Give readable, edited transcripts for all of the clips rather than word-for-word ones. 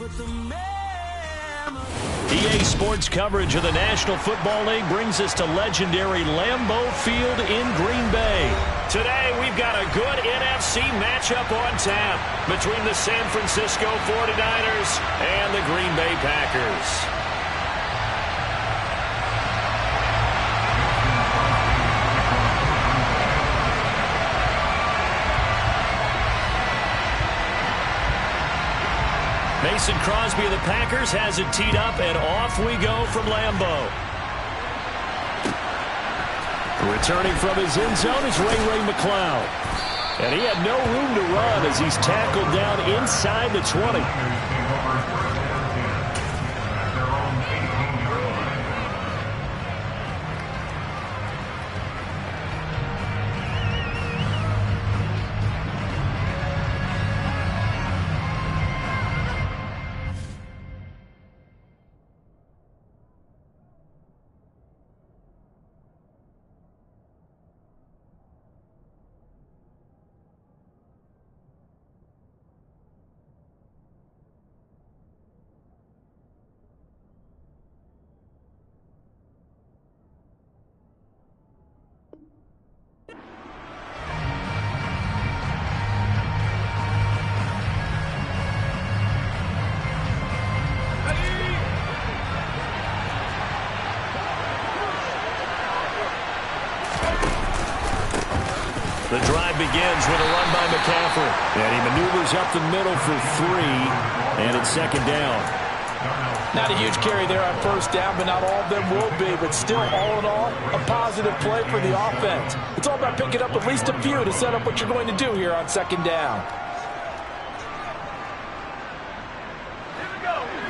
EA Sports coverage of the National Football League brings us to legendary Lambeau Field in Green Bay. Today, we've got a good NFC matchup on tap between the San Francisco 49ers and the Green Bay Packers. Mason Crosby of the Packers has it teed up, and off we go from Lambeau. Returning from his end zone is Ray McCloud. And he had no room to run as he's tackled down inside the 20. The drive begins with a run by McCaffrey. And he maneuvers up the middle for 3. And it's second down. Not a huge carry there on first down, but not all of them will be. But still, all in all, a positive play for the offense. It's all about picking up at least a few to set up what you're going to do here on second down.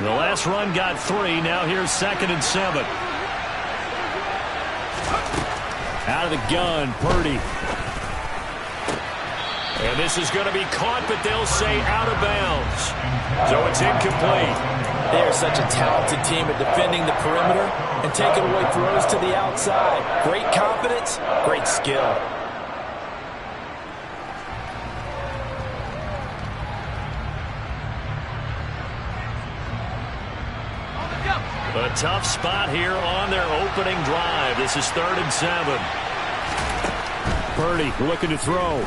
The last run got 3. Now here's 2nd and 7. Out of the gun, Purdy. And this is going to be caught, but they'll say out of bounds. So it's incomplete. They are such a talented team at defending the perimeter and taking away throws to the outside. Great confidence, great skill. A tough spot here on their opening drive. This is 3rd and 7. Purdy looking to throw.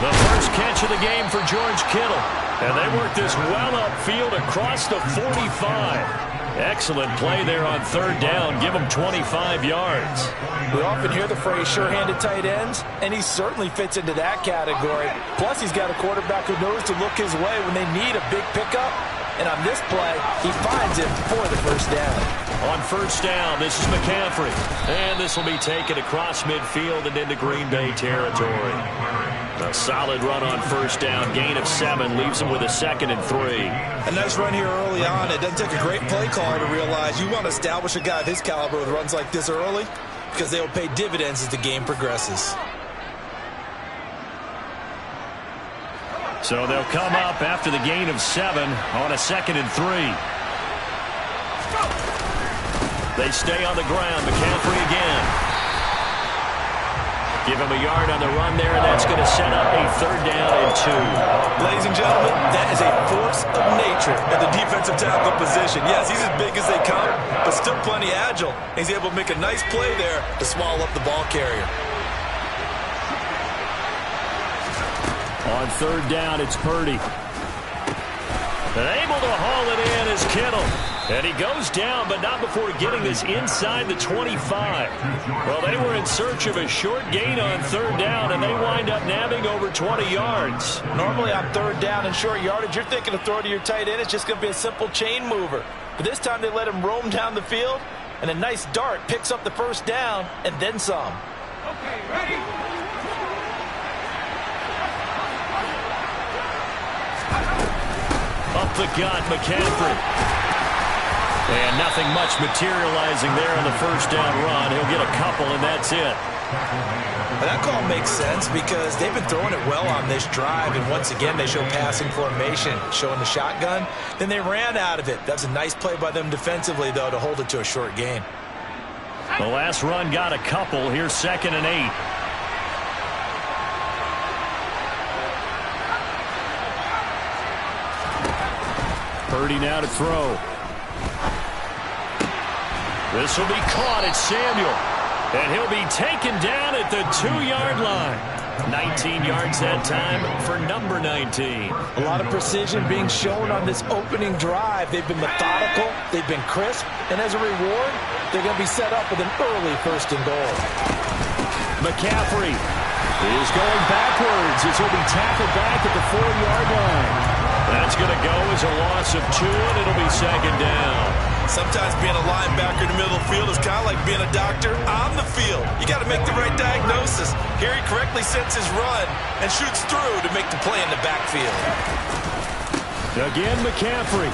The first catch of the game for George Kittle. And they work this well upfield across the 45. Excellent play there on 3rd down. Give them 25 yards. We often hear the phrase sure-handed tight ends, and he certainly fits into that category. Plus, he's got a quarterback who knows to look his way when they need a big pickup. And on this play, he finds him for the first down. On first down, this is McCaffrey. And this will be taken across midfield and into Green Bay territory. A solid run on first down. Gain of 7 leaves him with a 2nd and 3. A nice run here early on. It doesn't take a great play caller to realize you want to establish a guy of his caliber with runs like this early because they will pay dividends as the game progresses. So they'll come up after the gain of 7 on a 2nd and 3. They stay on the ground. McCaffrey again. Give him a yard on the run there, and that's going to set up a 3rd down and 2. Ladies and gentlemen, that is a force of nature at the defensive tackle position. Yes, he's as big as they come, but still plenty agile. He's able to make a nice play there to swallow up the ball carrier. On 3rd down, it's Purdy. And able to haul it in is Kittle. And he goes down, but not before getting this inside the 25. Well, they were in search of a short gain on 3rd down, and they wind up nabbing over 20 yards. Normally on 3rd down and short yardage, you're thinking of throw to your tight end. It's just going to be a simple chain mover. But this time they let him roam down the field, and a nice dart picks up the first down and then some. Okay, ready? Up the gut, McCaffrey. And nothing much materializing there on the first down run. He'll get a couple, and that's it. And that call makes sense because they've been throwing it well on this drive, and once again they show passing formation, showing the shotgun. Then they ran out of it. That's a nice play by them defensively, though, to hold it to a short gain. The last run got a couple. Here's 2nd and 8. Purdy now to throw. This will be caught at Samuel. And he'll be taken down at the 2-yard line. 19 yards that time for number 19. A lot of precision being shown on this opening drive. They've been methodical, they've been crisp, and as a reward, they're going to be set up with an early 1st and goal. McCaffrey is going backwards as he'll be tackled back at the 4-yard line. That's going to go as a loss of 2, and it'll be 2nd down. Sometimes being a linebacker in the middle of the field is kind of like being a doctor on the field. You got to make the right diagnosis. Here he correctly sets his run and shoots through to make the play in the backfield. Again, McCaffrey.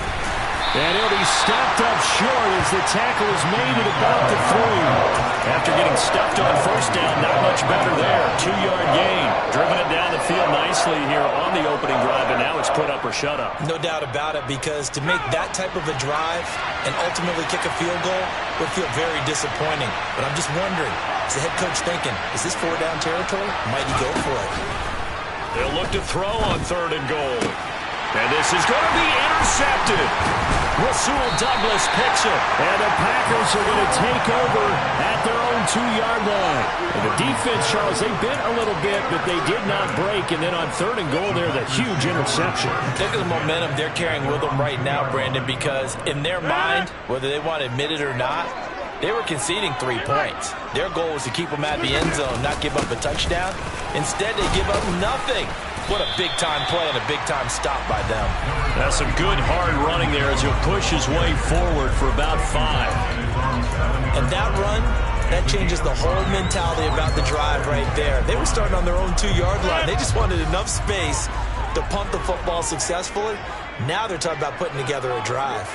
And he'll be stopped up short as the tackle is made at about the 3. After getting stuffed on 1st down, not much better there. 2-yard gain. Driven it down the field nicely here on the opening drive, and now it's put up or shut up. No doubt about it, because to make that type of a drive and ultimately kick a field goal would feel very disappointing. But I'm just wondering, is the head coach thinking, is this 4-down territory? Might he go for it? They'll look to throw on 3rd and goal. And this is going to be intercepted. Rasul Douglas picks it. And the Packers are going to take over at their own 2-yard line. And the defense, Charles, they bit a little bit, but they did not break. And then on 3rd and goal there, the huge interception. Look at the momentum they're carrying with them right now, Brandon, because in their mind, whether they want to admit it or not, they were conceding 3 points. Their goal was to keep them at the end zone, not give up a touchdown. Instead, they give up nothing. What a big-time play and a big-time stop by them. That's some good hard running there as he'll push his way forward for about 5. And that run, that changes the whole mentality about the drive right there. They were starting on their own 2-yard line. They just wanted enough space to punt the football successfully. Now they're talking about putting together a drive.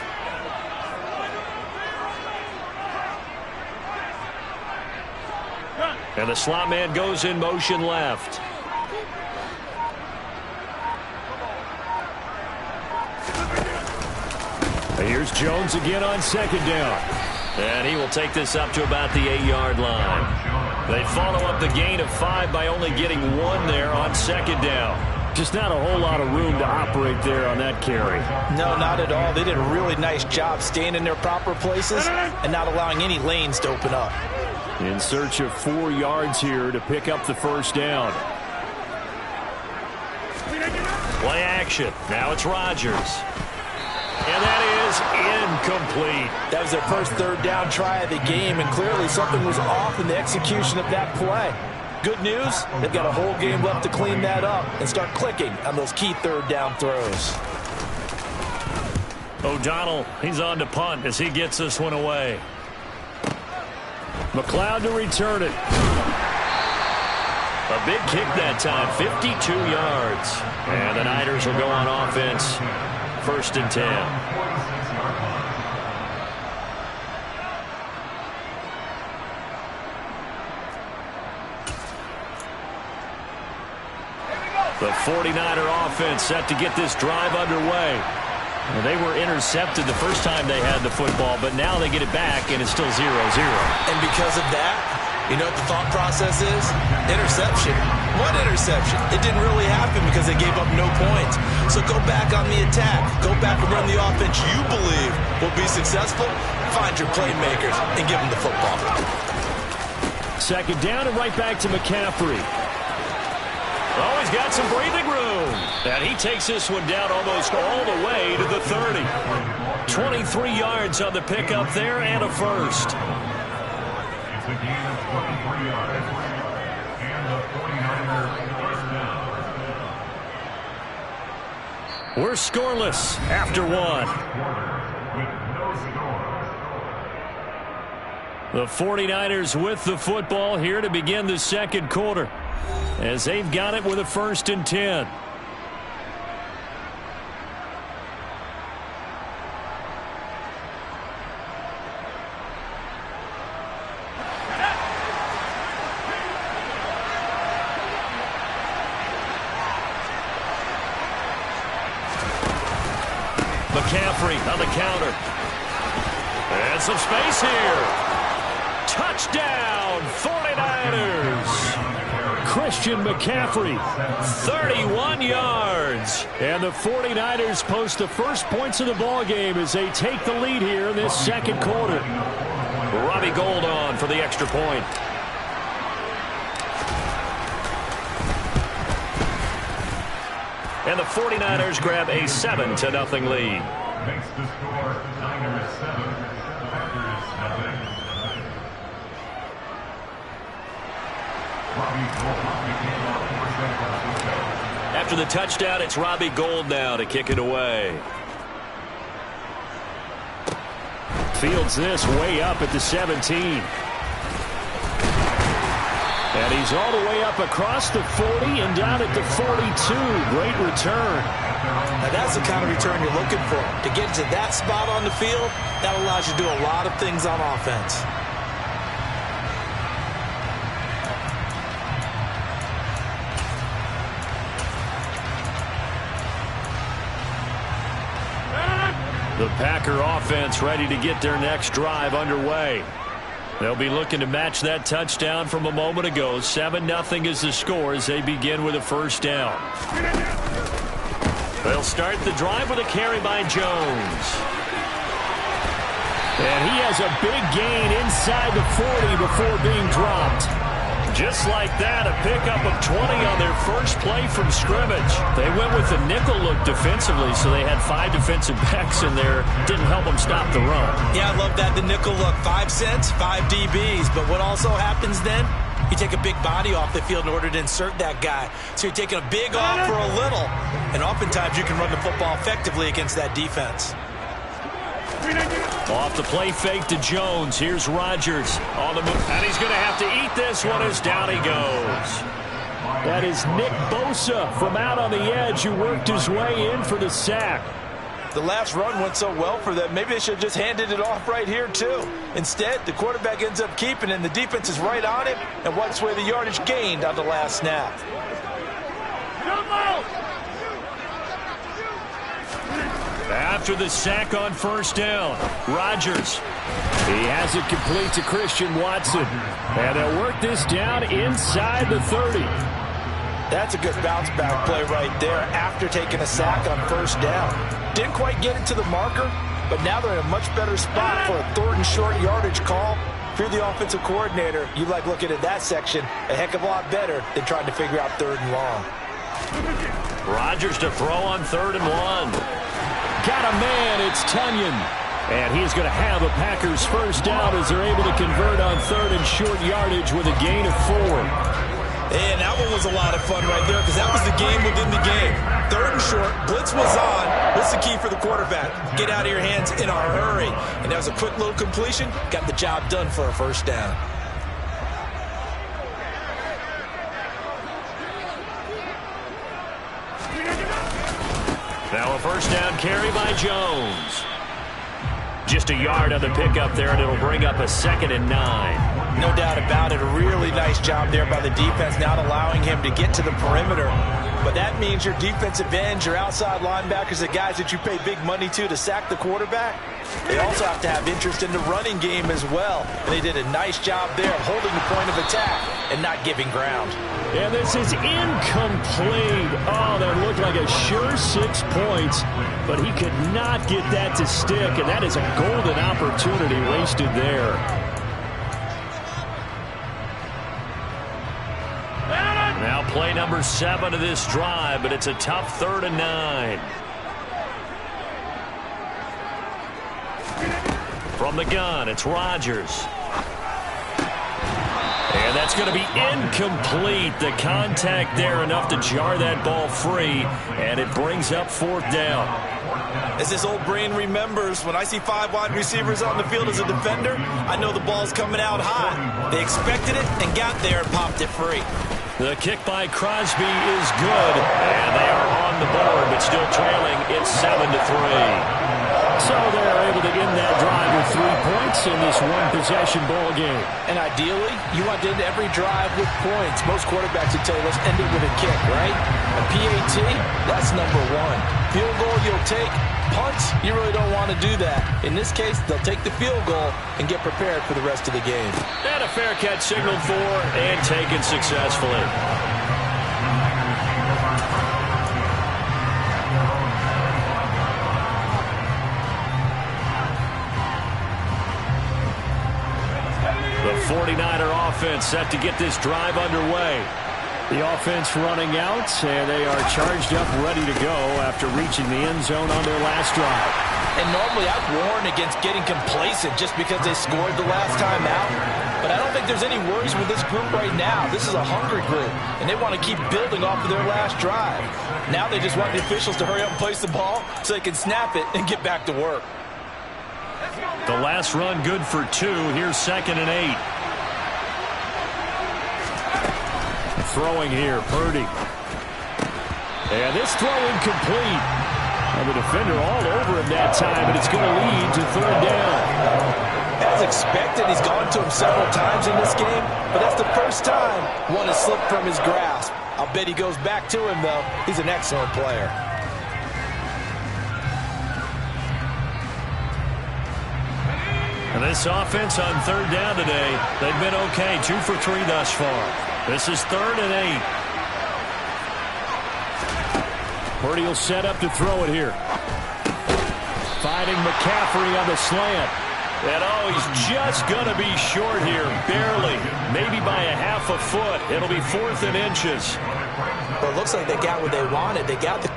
And the slot man goes in motion left. Here's Jones again on 2nd down. And he will take this up to about the 8-yard line. They follow up the gain of 5 by only getting 1 there on 2nd down. Just not a whole lot of room to operate there on that carry. No, not at all. They did a really nice job staying in their proper places and not allowing any lanes to open up. In search of 4 yards here to pick up the 1st down. Play action. Now it's Rodgers. And that is incomplete. That was their first 3rd down try of the game, and clearly something was off in the execution of that play. Good news, they've got a whole game left to clean that up and start clicking on those key 3rd down throws. O'Donnell, he's on to punt as he gets this one away. McLeod to return it. A big kick that time, 52 yards. And the Niners will go on offense. 1st and 10. The 49er offense set to get this drive underway. Well, they were intercepted the first time they had the football, but now they get it back, and it's still 0-0. And because of that, you know what the thought process is? Interception. What interception? It didn't really happen because they gave up no points. So go back on the attack. Go back and run the offense you believe will be successful. Find your playmakers and give them the football. 2nd down and right back to McCaffrey. Oh, he's got some breathing room. And he takes this one down almost all the way to the 30. 23 yards on the pickup there and a 1st. It's a gain of 23 yards. And the 49ers first down. We're scoreless after 1. The 49ers with the football here to begin the 2nd quarter, as they've got it with a 1st and 10. McCaffrey on the counter. And some space here. Touchdown, 49ers. Christian McCaffrey, 31 yards. yards. And the 49ers post the first points of the ball game as they take the lead here in this second quarter. Robbie Gould on for the extra point. And the 49ers grab a 7-0 lead. Makes the score Niners 7, Packers 7. After the touchdown, it's Robbie Gould now to kick it away. Fields this way up at the 17. And he's all the way up across the 40 and down at the 42. Great return. Now that's the kind of return you're looking for. To get to that spot on the field, that allows you to do a lot of things on offense. The Packer offense ready to get their next drive underway. They'll be looking to match that touchdown from a moment ago. 7-0 is the score as they begin with a first down. They'll start the drive with a carry by Jones. And he has a big gain inside the 40 before being dropped. Just like that, a pickup of 20 on their first play from scrimmage. They went with the nickel look defensively, so they had 5 defensive backs in there. Didn't help them stop the run. Yeah, I love that, the nickel look. 5 cents, 5 DBs. But what also happens then? You take a big body off the field in order to insert that guy. So you're taking a big off for a little. And oftentimes you can run the football effectively against that defense. Off the play fake to Jones. Here's Rodgers on the move. And he's going to have to eat this one as down he goes. That is Nick Bosa from out on the edge who worked his way in for the sack. The last run went so well for them. Maybe they should have just handed it off right here, too. Instead, the quarterback ends up keeping it, and the defense is right on it and wipes away the yardage gained on the last snap. After the sack on first down, Rodgers. He has it complete to Christian Watson. And they'll work this down inside the 30. That's a good bounce-back play right there after taking a sack on first down. Didn't quite get it to the marker, but now they're in a much better spot for a 3rd and short yardage call. If you're the offensive coordinator, you like looking at that section a heck of a lot better than trying to figure out 3rd and long. Rodgers to throw on 3rd and 1. Got a man, it's Tunyon. And he's going to have a Packers first down as they're able to convert on 3rd and short yardage with a gain of 4. And that one was a lot of fun right there because that was the game within the game. 3rd and short, blitz was on. What's the key for the quarterback? Get out of your hands in a hurry. And that was a quick little completion. Got the job done for a first down. Now a first down carry by Jones. Just a yard on the pickup there, and it'll bring up a 2nd and 9. No doubt about it. A really nice job there by the defense, not allowing him to get to the perimeter. But that means your defensive ends, your outside linebackers, the guys that you pay big money to sack the quarterback, they also have to have interest in the running game as well. And they did a nice job there of holding the point of attack and not giving ground. And this is incomplete. Oh, that looked like a sure 6 points, but he could not get that to stick, and that is a golden opportunity wasted there. Now play number 7 of this drive, but it's a tough 3rd and 9. From the gun, it's Rodgers. And that's going to be incomplete. The contact there enough to jar that ball free, and it brings up 4th down. As this old brain remembers, when I see 5 wide receivers on the field as a defender, I know the ball's coming out hot. They expected it and got there and popped it free. The kick by Crosby is good, and they are on the board, but still trailing. It's 7-3. So they're able to end that drive with 3 points in this one-possession ball game. And ideally, you want to end every drive with points. Most quarterbacks would tell you, let's end it with a kick, right? A PAT, that's number 1. Field goal you'll take. Punts, you really don't want to do that. In this case, they'll take the field goal and get prepared for the rest of the game. And a fair catch signaled for and taken successfully. offense set to get this drive underway. The offense running out, and they are charged up, ready to go after reaching the end zone on their last drive. And normally I'd warn against getting complacent just because they scored the last time out. But I don't think there's any worries with this group right now. This is a hungry group, and they want to keep building off of their last drive. Now they just want the officials to hurry up and place the ball so they can snap it and get back to work. The last run good for 2. Here's 2nd and 8. Throwing here, Purdy. And this throw incomplete. And the defender all over him that time, and it's going to lead to 3rd down. As expected, he's gone to him several times in this game, but that's the first time one has slipped from his grasp. I'll bet he goes back to him, though. He's an excellent player. And this offense on 3rd down today, they've been okay. 2 for 3 thus far. This is 3rd and 8. Purdy will set up to throw it here. Finding McCaffrey on the slant. And he's just going to be short here, barely. Maybe by a half a foot. It'll be 4th and inches. Well, it looks like they got what they wanted. They got the...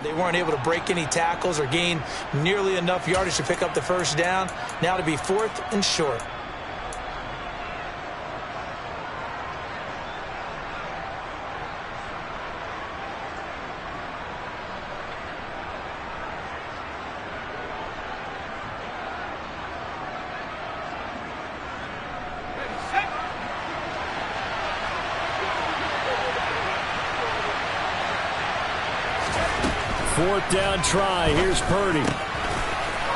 They weren't able to break any tackles or gain nearly enough yardage to pick up the first down. Now to be 4th and short. Fourth down try. Here's Purdy.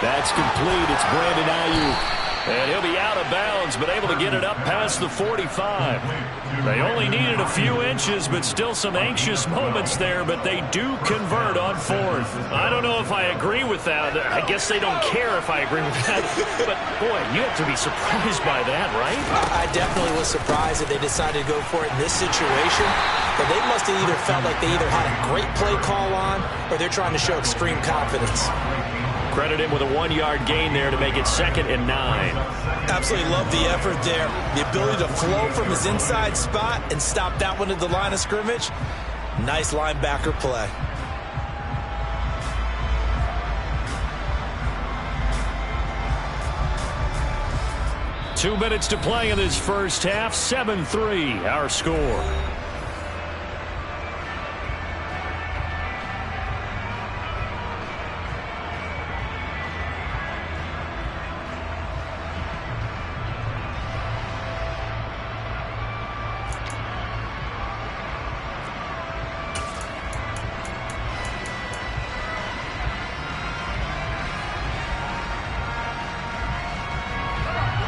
That's complete. It's Brandon Ayuk. And he'll be out of bounds, but able to get it up past the 45. They only needed a few inches, but still some anxious moments there, but they do convert on 4th. I don't know if I agree with that. I guess they don't care if I agree with that. But, boy, you have to be surprised by that, right? I definitely was surprised that they decided to go for it in this situation. But they must have either felt like they either had a great play call on or they're trying to show extreme confidence. Credit him with a 1-yard gain there to make it 2nd and 9. Absolutely love the effort there. The ability to flow from his inside spot and stop that one at the line of scrimmage. Nice linebacker play. Two minutes to play in this first half. 7-3, our score.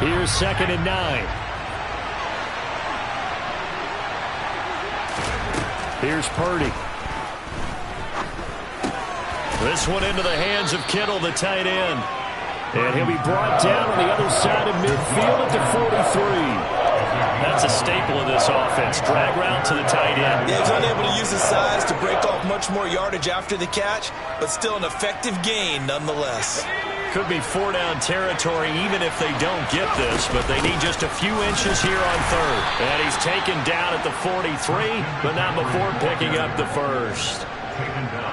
Here's 2nd and 9. Here's Purdy. This one into the hands of Kittle, the tight end. And he'll be brought down on the other side of midfield at the 43. That's a staple of this offense. Drag route to the tight end. Yeah, he's unable to use his size to break off much more yardage after the catch, but still an effective gain nonetheless. Could be 4-down territory even if they don't get this, but they need just a few inches here on 3rd. And he's taken down at the 43, but not before picking up the first.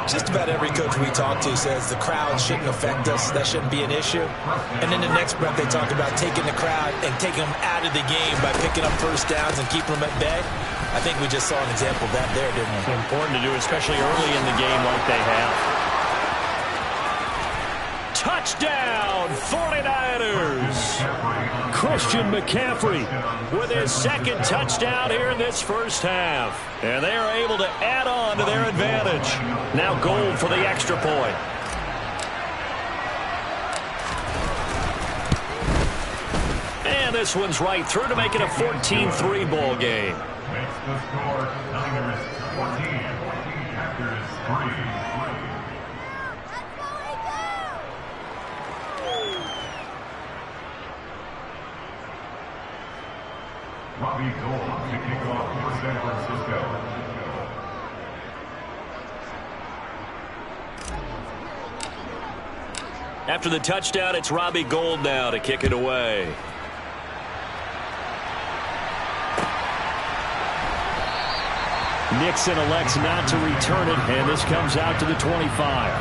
Just about every coach we talk to says the crowd shouldn't affect us. That shouldn't be an issue. And in the next breath, they talk about taking the crowd and taking them out of the game by picking up first downs and keeping them at bay. I think we just saw an example of that there, didn't we? It's important to do, especially early in the game like they have. Touchdown, 49ers. Christian McCaffrey with his second touchdown here in this first half. And they are able to add on to their advantage. Now Gold for the extra point. And this one's right through to make it a 14-3 ball game. Makes the score Niners 14, Packers 3. Robbie Gould to kick off for San Francisco. After the touchdown, it's Robbie Gould now to kick it away. Nixon elects not to return it, and this comes out to the 25.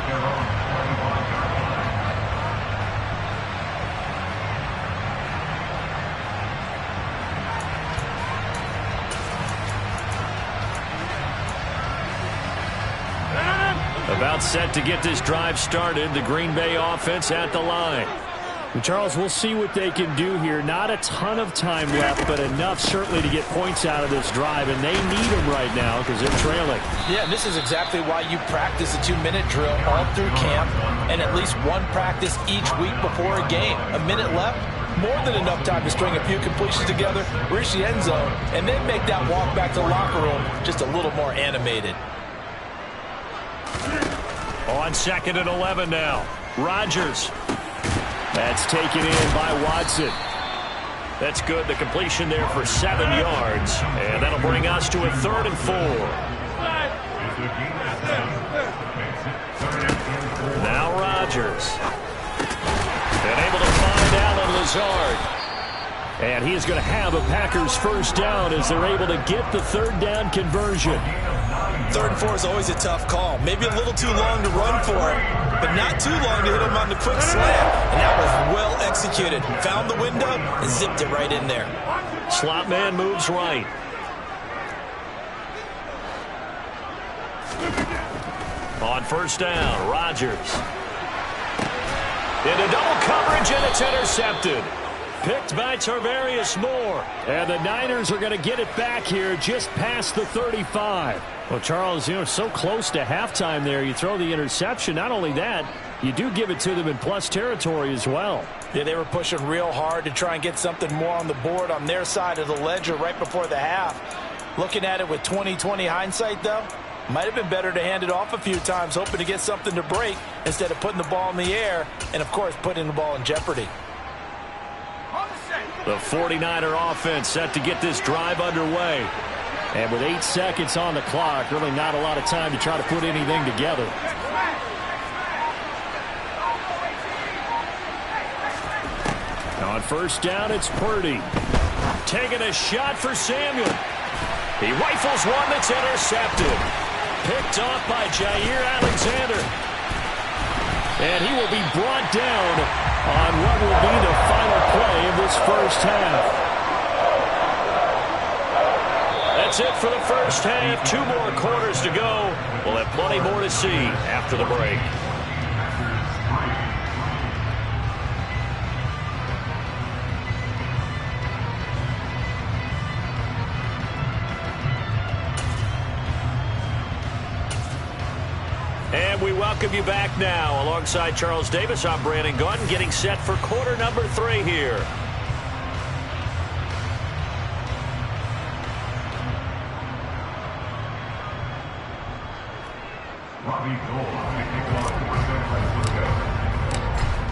About set to get this drive started. The Green Bay offense at the line. And Charles, we'll see what they can do here. Not a ton of time left, but enough certainly to get points out of this drive, and they need them right now because they're trailing. Yeah, and this is exactly why you practice a 2-minute drill all through camp and at least one practice each week before a game. A minute left, more than enough time to string a few completions together, reach the end zone, and then make that walk back to the locker room just a little more animated. On 2nd and 11 now. Rodgers. That's taken in by Watson. That's good. The completion there for 7 yards. And that'll bring us to a 3rd and 4. Now Rodgers. And able to find Allen Lazard. And he is going to have a Packers first down as they're able to get the 3rd down conversion. 3rd and 4 is always a tough call. Maybe a little too long to run for it, but not too long to hit him on the quick slant. And that was well executed. Found the window and zipped it right in there. Slot man moves right. On 1st down, Rodgers. Into double coverage, and it's intercepted. Picked by Tarvarius Moore. And the Niners are going to get it back here just past the 35. Well, Charles, so close to halftime there. You throw the interception. Not only that, you do give it to them in plus territory as well. Yeah, they were pushing real hard to try and get something more on the board on their side of the ledger right before the half. Looking at it with 20/20 hindsight, though, might have been better to hand it off a few times, hoping to get something to break instead of putting the ball in the air and, of course, putting the ball in jeopardy. The 49er offense set to get this drive underway. And with 8 seconds on the clock, really not a lot of time to try to put anything together. On 1st down, it's Purdy. Taking a shot for Samuel. He rifles one that's intercepted. Picked off by Jair Alexander. And he will be brought down on what will be the final play of this first half. That's it for the first half. 2 more quarters to go. We'll have plenty more to see after the break. And we welcome you back now. Alongside Charles Davis, I'm Brandon Gunn, getting set for quarter number 3 here.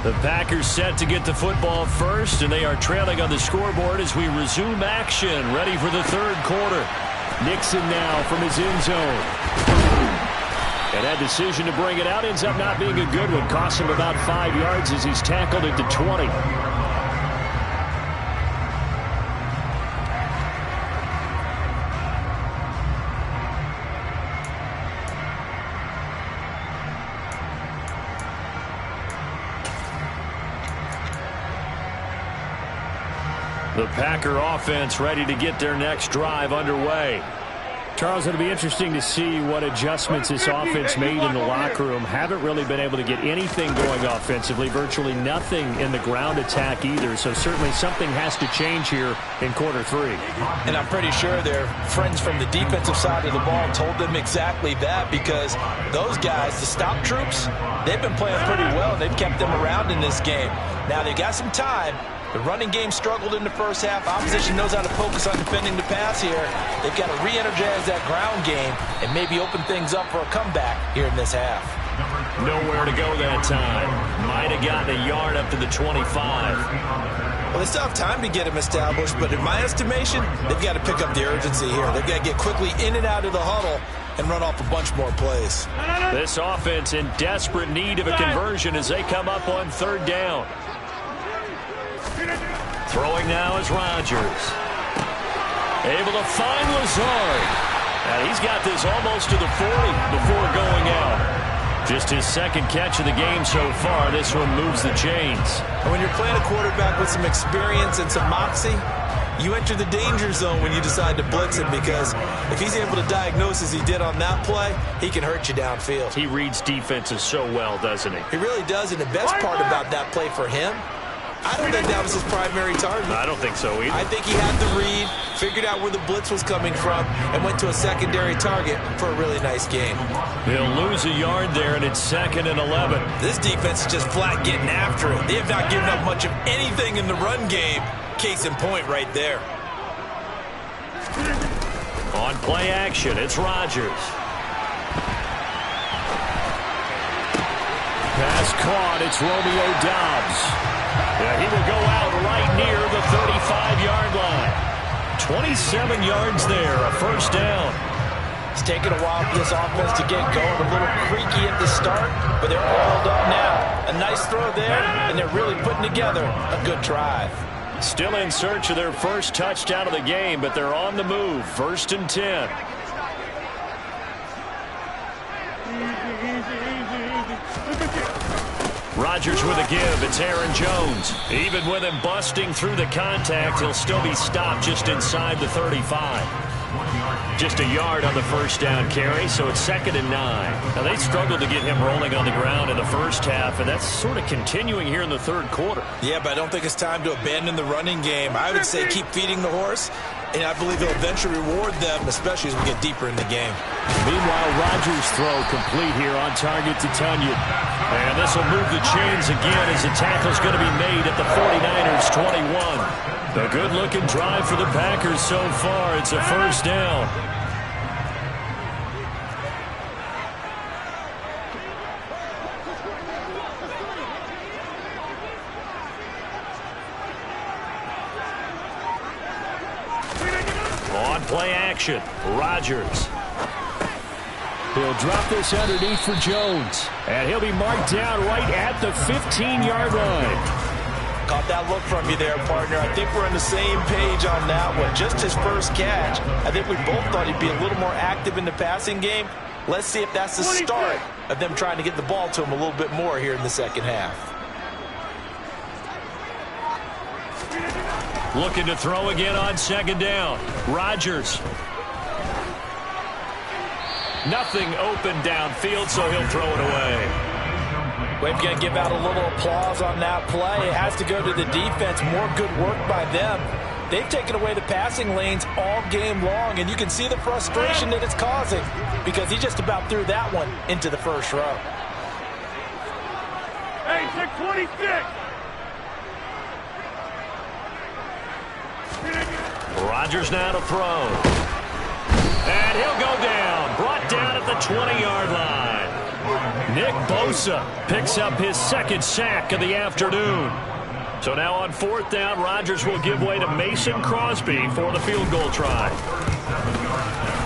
The Packers set to get the football first, and they are trailing on the scoreboard as we resume action, ready for the 3rd quarter. Nixon now from his end zone. And that decision to bring it out ends up not being a good one. Costs him about 5 yards as he's tackled at the 20. The Packer offense ready to get their next drive underway. Charles, it'll be interesting to see what adjustments this offense made in the locker room. Haven't really been able to get anything going offensively, virtually nothing in the ground attack either. So certainly something has to change here in quarter 3. And I'm pretty sure their friends from the defensive side of the ball told them exactly that, because those guys, the stop troops, they've been playing pretty well, and they've kept them around in this game. Now they've got some time. The running game struggled in the first half. Opposition knows how to focus on defending the pass here. They've got to re-energize that ground game and maybe open things up for a comeback here in this half. Nowhere to go that time. Might have gotten a yard up to the 25. Well, they still have time to get him established, but in my estimation, they've got to pick up the urgency here. They've got to get quickly in and out of the huddle and run off a bunch more plays. This offense in desperate need of a conversion as they come up on 3rd down. Throwing now is Rodgers. Able to find Lazard. And he's got this almost to the 40 before going out. Just his 2nd catch of the game so far. This one moves the chains. And when you're playing a quarterback with some experience and some moxie, you enter the danger zone when you decide to blitz him, because if he's able to diagnose as he did on that play, he can hurt you downfield. He reads defenses so well, doesn't he? He really does, and the best part about that play for him, I don't think that was his primary target. I don't think so either. I think he had the read, figured out where the blitz was coming from, and went to a secondary target for a really nice game. He'll lose a yard there, and it's 2nd and 11. This defense is just flat getting after it. They have not given up much of anything in the run game. Case in point right there. On play action, it's Rodgers. Pass caught. It's Romeo Doubs. Yeah, he will go out right near the 35-yard line. 27 yards there, a 1st down. It's taken a while for this offense to get going. A little creaky at the start, but they're oiled up now. A nice throw there, and they're really putting together a good drive. Still in search of their first touchdown of the game, but they're on the move. 1st and 10. Rodgers with a give. It's Aaron Jones. Even with him busting through the contact, he'll still be stopped just inside the 35. Just a yard on the 1st down carry, so it's 2nd and 9. Now, they struggled to get him rolling on the ground in the first half, and that's sort of continuing here in the 3rd quarter. Yeah, but I don't think it's time to abandon the running game. I would say keep feeding the horse, and I believe he'll eventually reward them, especially as we get deeper in the game. Meanwhile, Rodgers' throw complete here on target to Tunyon. And this will move the chains again as the tackle's going to be made at the 49ers' 21. A good-looking drive for the Packers so far. It's a 1st down. On play action, Rodgers. He'll drop this underneath for Jones. And he'll be marked down right at the 15-yard line. Caught that look from you there, partner. I think we're on the same page on that one. Just his first catch. I think we both thought he'd be a little more active in the passing game. Let's see if that's the start of them trying to get the ball to him a little bit more here in the 2nd half. Looking to throw again on 2nd down. Rodgers. Nothing open downfield, so he'll throw it away. We've got to give out a little applause on that play. It has to go to the defense. More good work by them. They've taken away the passing lanes all game long, and you can see the frustration that it's causing because he just about threw that one into the 1st row. Hey, 626! Rodgers now to throw. And he'll go down. Brought down at the 20-yard line. Nick Bosa picks up his 2nd sack of the afternoon. So now on 4th down, Rodgers will give way to Mason Crosby for the field goal try.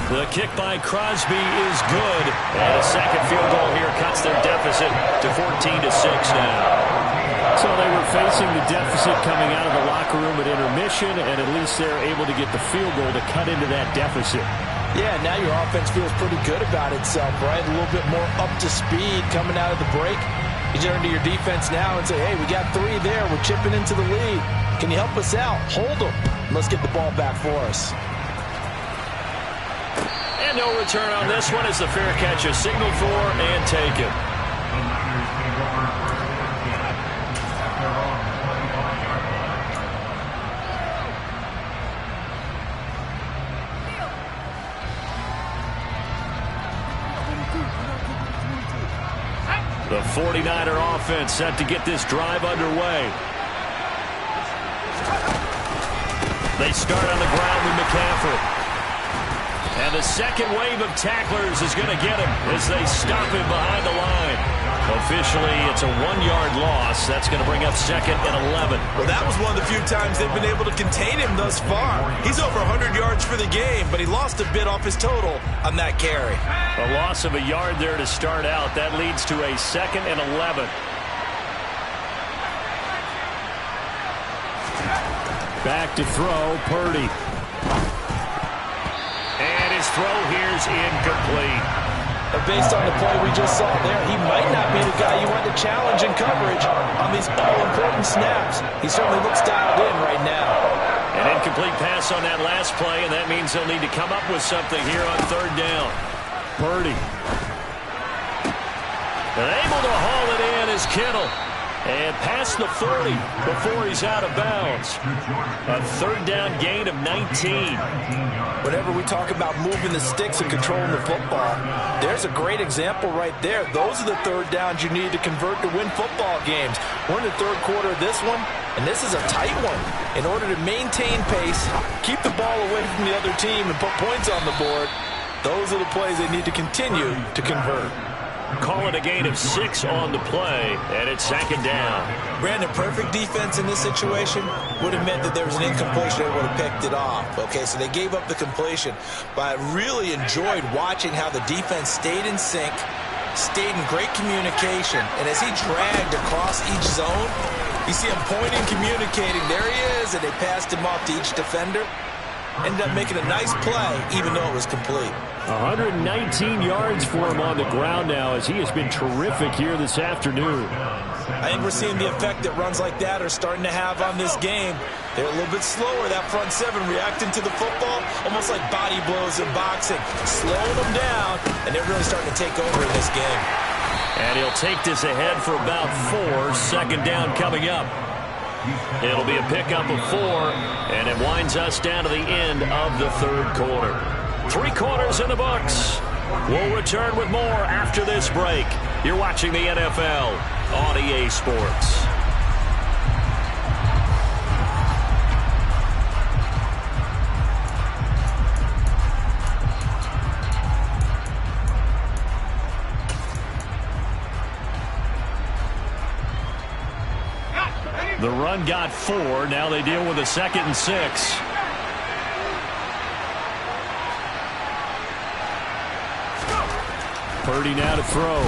The kick by Crosby is good. And a 2nd field goal here cuts their deficit to 14-6 now. So they were facing the deficit coming out of the locker room at intermission, and at least they're able to get the field goal to cut into that deficit. Yeah, now your offense feels pretty good about itself, right? A little bit more up to speed coming out of the break. You turn to your defense now and say, hey, we got 3 there. We're chipping into the lead. Can you help us out? Hold them. Let's get the ball back for us. And no return on this one as the fair catch is signaled for and taken. The 49er offense set to get this drive underway. They start on the ground with McCaffrey. And the second wave of tacklers is going to get him as they stop him behind the line. Officially, it's a 1-yard loss. That's going to bring up 2nd and 11. Well, that was one of the few times they've been able to contain him thus far. He's over 100 yards for the game, but he lost a bit off his total on that carry. A loss of a yard there to start out. That leads to a 2nd and 11. Back to throw, Purdy. And his throw here's incomplete. Based on the play we just saw there, he might not be the guy you want to challenge in coverage on these all-important snaps. He certainly looks dialed in right now. An incomplete pass on that last play, and that means they'll need to come up with something here on 3rd down. Purdy. And able to haul it in is Kittle. And past the 40 before he's out of bounds. A 3rd down gain of 19. Whenever we talk about moving the sticks and controlling the football, there's a great example right there. Those are the 3rd downs you need to convert to win football games. We're in the 3rd quarter of this one, and this is a tight one. In order to maintain pace, keep the ball away from the other team, and put points on the board, those are the plays they need to continue to convert. Call it a gain of 6 on the play, and it's 2nd down. Brandon, perfect defense in this situation would have meant that there was an incompletion. They would have picked it off. Okay, so they gave up the completion. But I really enjoyed watching how the defense stayed in sync, stayed in great communication. And as he dragged across each zone, you see him pointing, communicating. There he is, and they passed him off to each defender. Ended up making a nice play, even though it was complete. 119 yards for him on the ground now, as he has been terrific here this afternoon. I think we're seeing the effect that runs like that are starting to have on this game. They're a little bit slower, that front 7, reacting to the football, almost like body blows in boxing, slowing them down, and they're really starting to take over in this game. And he'll take this ahead for about 4. 2nd down coming up. It'll be a pickup of 4, and it winds us down to the end of the 3rd quarter. 3 quarters in the books. We'll return with more after this break. You're watching the NFL on EA Sports. The run got 4. Now they deal with a 2nd and 6. Purdy now to throw.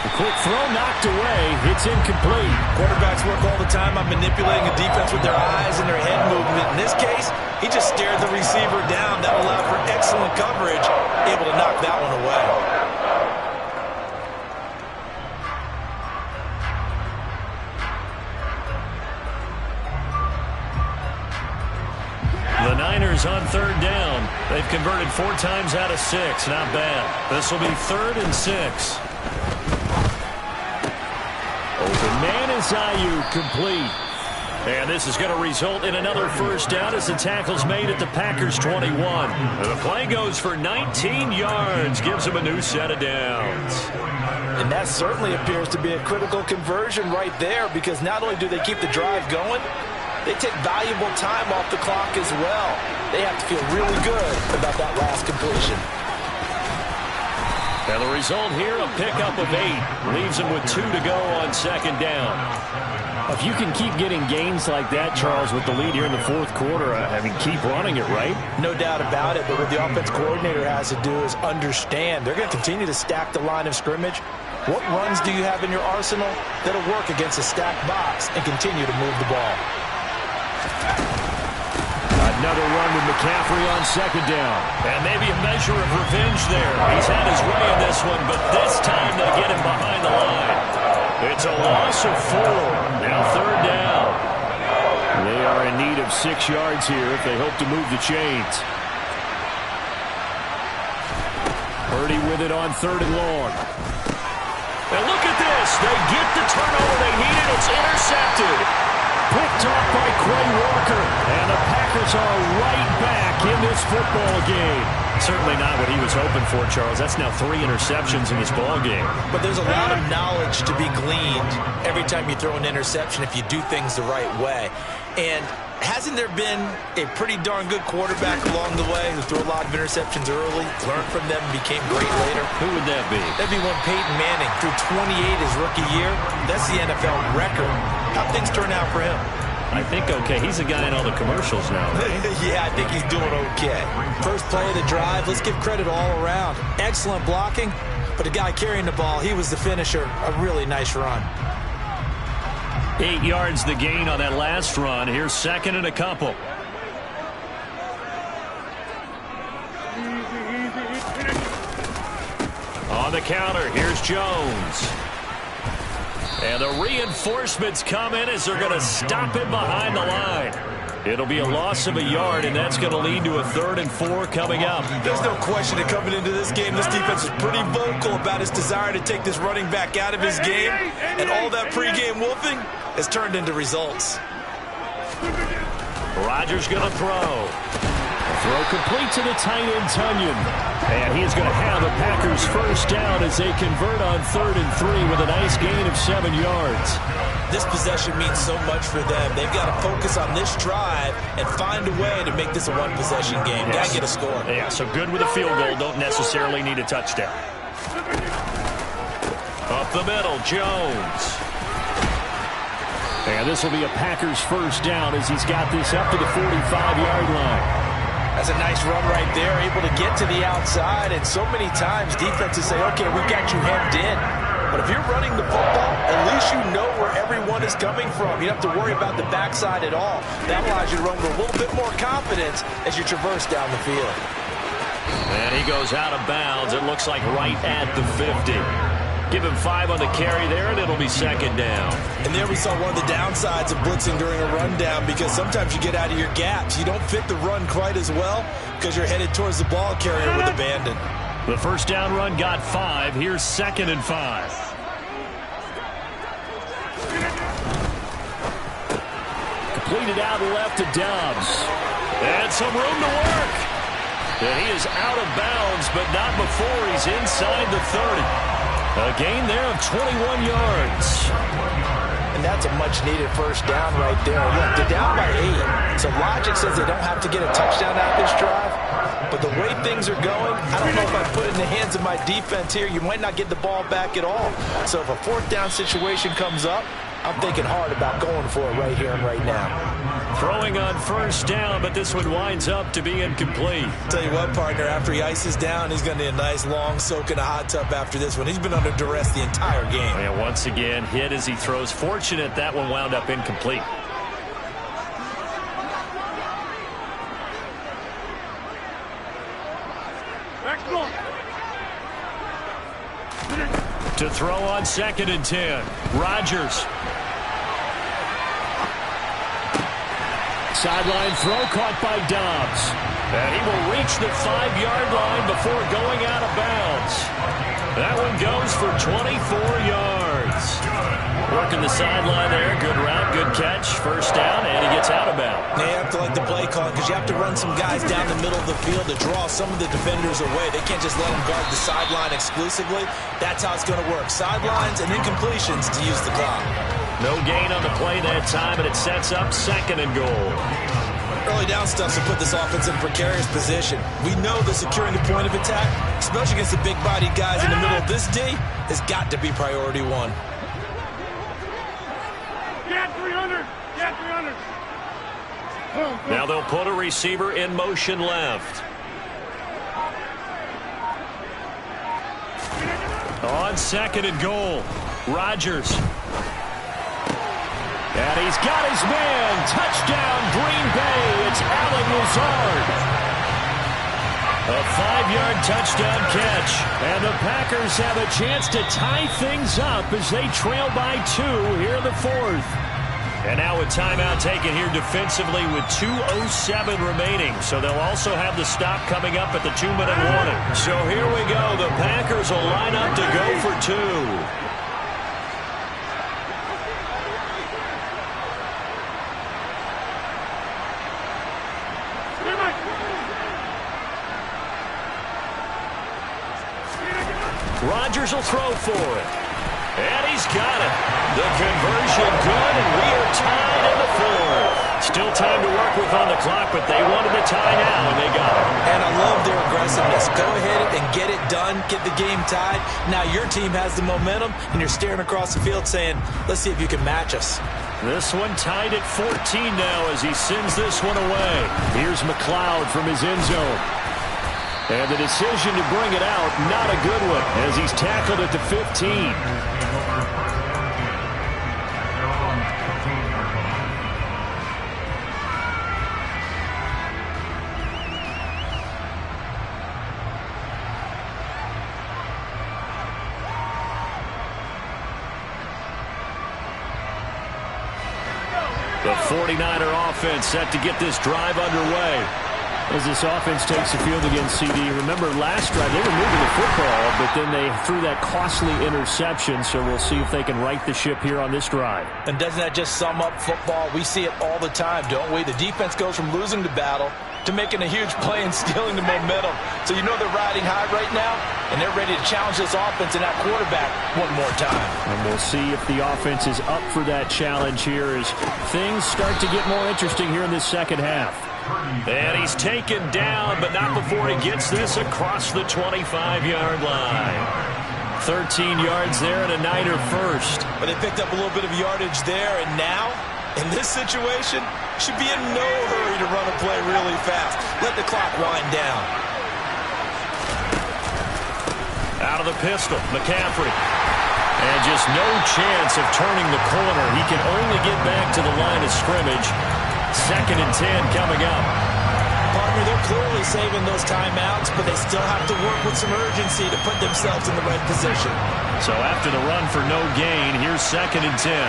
The quick throw knocked away. It's incomplete. Quarterbacks work all the time on manipulating a defense with their eyes and their head movement. In this case, he just stared the receiver down. That allowed for excellent coverage, able to knock that one away. The Niners on 3rd down. They've converted 4 times out of 6. Not bad. This will be 3rd and 6. Open man is Ayuk, complete. And this is going to result in another 1st down as the tackle's made at the Packers 21. And the play goes for 19 yards. Gives them a new set of downs. And that certainly appears to be a critical conversion right there, because not only do they keep the drive going, they take valuable time off the clock as well. They have to feel really good about that last completion. And the result here, a pickup of 8. Leaves them with 2 to go on 2nd down. If you can keep getting gains like that, Charles, with the lead here in the 4th quarter, I mean, keep running it, right? No doubt about it, but what the offense coordinator has to do is understand. They're going to continue to stack the line of scrimmage. What runs do you have in your arsenal that'll work against a stacked box and continue to move the ball? Another run with McCaffrey on 2nd down. And maybe a measure of revenge there. He's had his way in this one, but this time they get him behind the line. It's a loss of 4. Now 3rd down. They are in need of 6 yards here if they hope to move the chains. Purdy with it on 3rd and long. And look at this. They get the turnover they needed. It's intercepted. Picked off by Quay Walker. And the Packers are right back in this football game. Certainly not what he was hoping for, Charles. That's now 3 interceptions in this ball game. But there's a lot of knowledge to be gleaned every time you throw an interception if you do things the right way. And hasn't there been a pretty darn good quarterback along the way who threw a lot of interceptions early, learned from them, and became great later? Who would that be? That'd be one Peyton Manning. Threw 28 his rookie year. That's the NFL record. How'd things turn out for him? I think okay. He's the guy in all the commercials now, right? Yeah, I think he's doing okay. First play of the drive, let's give credit all around. Excellent blocking, but the guy carrying the ball, he was the finisher. A really nice run. 8 yards the gain on that last run. Here's 2nd and a couple. On the counter, here's Jones. And the reinforcements come in as they're going to stop him behind the line. It'll be a loss of a yard, and that's going to lead to a 3rd and 4 coming up. There's no question that coming into this game, this defense is pretty vocal about his desire to take this running back out of his game. And all that pregame wolfing has turned into results. Rodgers going to throw. Throw complete to the tight end, Tunyon. And he is going to have the Packers first down as they convert on 3rd and 3 with a nice gain of 7 yards. This possession means so much for them. They've got to focus on this drive and find a way to make this a one-possession game. Yes. Got to get a score. Yeah, so good with a field goal. Don't necessarily need a touchdown. Up the middle, Jones. And this will be a Packers first down as he's got this up to the 45-yard line. That's a nice run right there, able to get to the outside. And so many times defenses say, okay, we've got you hemmed in. But if you're running the football, at least you know where everyone is coming from. You don't have to worry about the backside at all. That allows you to run with a little bit more confidence as you traverse down the field. And he goes out of bounds. It looks like right at the 50. Give him 5 on the carry there, and it'll be 2nd down. And there we saw one of the downsides of blitzing during a rundown, because sometimes you get out of your gaps. You don't fit the run quite as well because you're headed towards the ball carrier with abandon. The first down run got 5. Here's 2nd and 5. Completed out left to Dobbs. And some room to work. And he is out of bounds, but not before he's inside the 30. A gain there of 21 yards. And that's a much-needed first down right there. Look, they're down by 8. So logic says they don't have to get a touchdown out of this drive. But the way things are going, I don't know if I put it in the hands of my defense here. You might not get the ball back at all. So if a 4th down situation comes up, I'm thinking hard about going for it right here and right now. Throwing on first down, but this one winds up to be incomplete. Tell you what, partner, after he ices down, he's going to need a nice long soak in a hot tub after this one. He's been under duress the entire game. And once again, hit as he throws. Fortunate that one wound up incomplete. To throw on 2nd and 10. Rodgers. Sideline throw caught by Dobbs. And he will reach the 5-yard line before going out of bounds. That one goes for 24 yards. Working the sideline there. Good route, good catch. First down, and he gets out of bounds. They have to like the play call because you have to run some guys down the middle of the field to draw some of the defenders away. They can't just let them guard the sideline exclusively. That's how it's going to work. Sidelines and incompletions to use the clock. No gain on the play that time, and it sets up 2nd and goal. Early down stuff will put this offense in a precarious position. We know that securing the point of attack, especially against the big-bodied guys in the middle of this D, has got to be priority 1. Get 300! Get 300! Now they'll put a receiver in motion left. On 2nd and goal, Rodgers. And he's got his man. Touchdown, Green Bay. It's Allen Lazard. A 5-yard touchdown catch. And the Packers have a chance to tie things up as they trail by 2 here in the 4th. And now a timeout taken here defensively with 2:07 remaining. So they'll also have the stop coming up at the 2-minute warning. So here we go. The Packers will line up to go for 2. Rodgers will throw for it. And he's got it. The conversion good, and we are tied in the fourth. Still time to work with on the clock, but they wanted the tie now, and they got it. And I love their aggressiveness. Go ahead and get it done, get the game tied. Now your team has the momentum, and you're staring across the field saying, let's see if you can match us. This one tied at 14 now as he sends this one away. Here's McLeod from his end zone. And the decision to bring it out, not a good one, as he's tackled at the 15. The 49er offense set to get this drive underway. As this offense takes the field against CD, remember last drive they were moving the football, but then they threw that costly interception, so we'll see if they can right the ship here on this drive. And doesn't that just sum up football? We see it all the time, don't we? The defense goes from losing the battle to making a huge play and stealing the momentum. So you know they're riding high right now, and they're ready to challenge this offense and that quarterback one more time. And we'll see if the offense is up for that challenge here as things start to get more interesting here in this second half. And he's taken down, but not before he gets this across the 25-yard line. 13 yards there and a Niner first. But they picked up a little bit of yardage there, and now, in this situation, should be in no hurry to run a play really fast. Let the clock wind down. Out of the pistol, McCaffrey. And just no chance of turning the corner. He can only get back to the line of scrimmage. 2nd and 10 coming up. Partner, they're clearly saving those timeouts, but they still have to work with some urgency to put themselves in the right position. So after the run for no gain, here's 2nd and 10.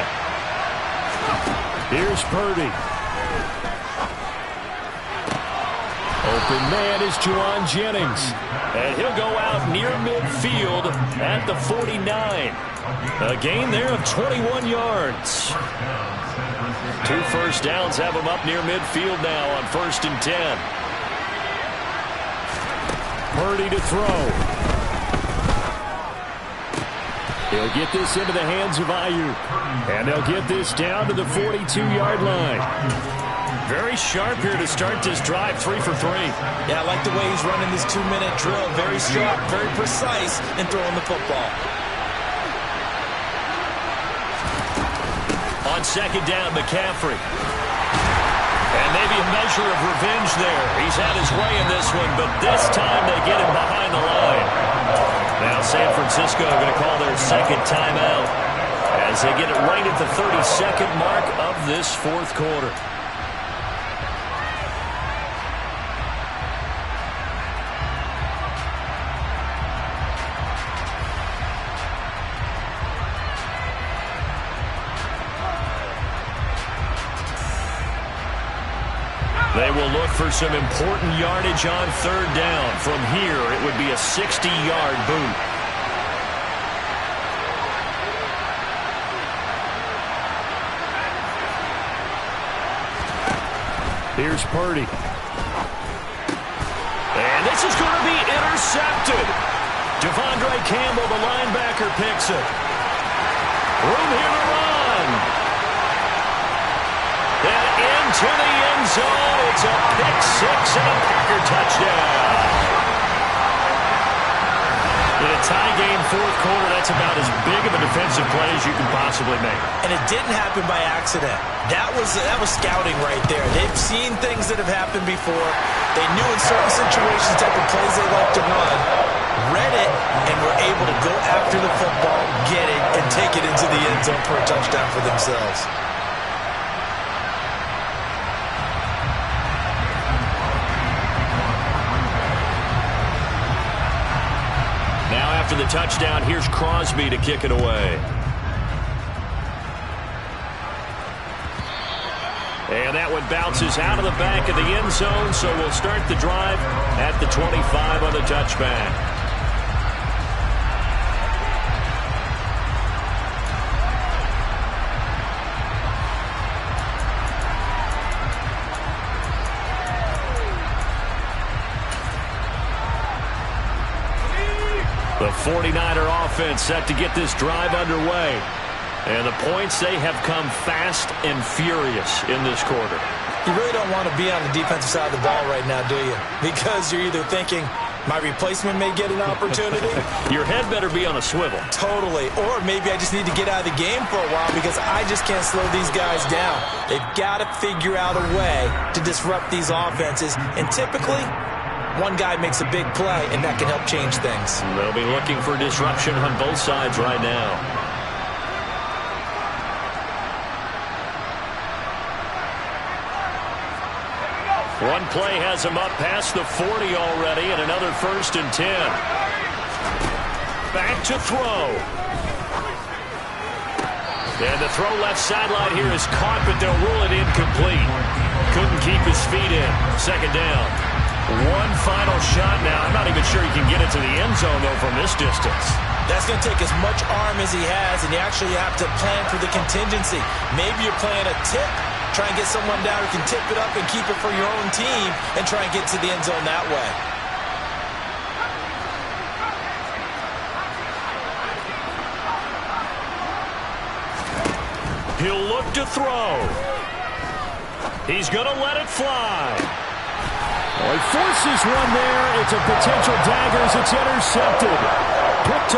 Here's Purdy. Open man is Juwan Jennings. And he'll go out near midfield at the 49. A gain there of 21 yards. 2 first downs have him up near midfield now on 1st and 10. Purdy to throw. He'll get this into the hands of Ayuk. And they'll get this down to the 42-yard line. Very sharp here to start this drive, 3 for 3. Yeah, I like the way he's running this 2-minute drill. Very sharp, very precise in throwing the football. On 2nd down, McCaffrey. And maybe a measure of revenge there. He's had his way in this one, but this time they get him behind the line. Now San Francisco going to call their 2nd timeout as they get it right at the 32nd mark of this 4th quarter. They will look for some important yardage on 3rd down. From here, it would be a 60-yard boot. Here's Purdy. And this is going to be intercepted. Devondre Campbell, the linebacker, picks it. Room here to run. And into the end zone. It's a pick-6 and a Packer touchdown. In a tie game 4th quarter, that's about as big of a defensive play as you can possibly make. And it didn't happen by accident. That was scouting right there. They've seen things that have happened before. They knew in certain situations type of plays they like to run, read it, and were able to go after the football, get it, and take it into the end zone for a touchdown for themselves. After the touchdown, here's Crosby to kick it away. And that one bounces out of the back of the end zone, so we'll start the drive at the 25 on the touchback. The 49er offense set to get this drive underway. And the points, they have come fast and furious in this quarter. You really don't want to be on the defensive side of the ball right now, do you? Because you're either thinking, my replacement may get an opportunity. Your head better be on a swivel. Totally. Or maybe I just need to get out of the game for a while because I just can't slow these guys down. They've got to figure out a way to disrupt these offenses. And typically, one guy makes a big play, and that can help change things. They'll be looking for disruption on both sides right now. One play has him up past the 40 already, and another 1st and 10. Back to throw. And the throw left sideline here is caught, but they'll rule it incomplete. Couldn't keep his feet in. 2nd down. One final shot now. I'm not even sure he can get it to the end zone, though, from this distance. That's going to take as much arm as he has, and you actually have to plan for the contingency. Maybe you're playing a tip. Try and get someone down who can tip it up and keep it for your own team and try and get to the end zone that way. He'll look to throw. He's going to let it fly. Well, he forces one there. It's a potential dagger as it's intercepted. Picked off.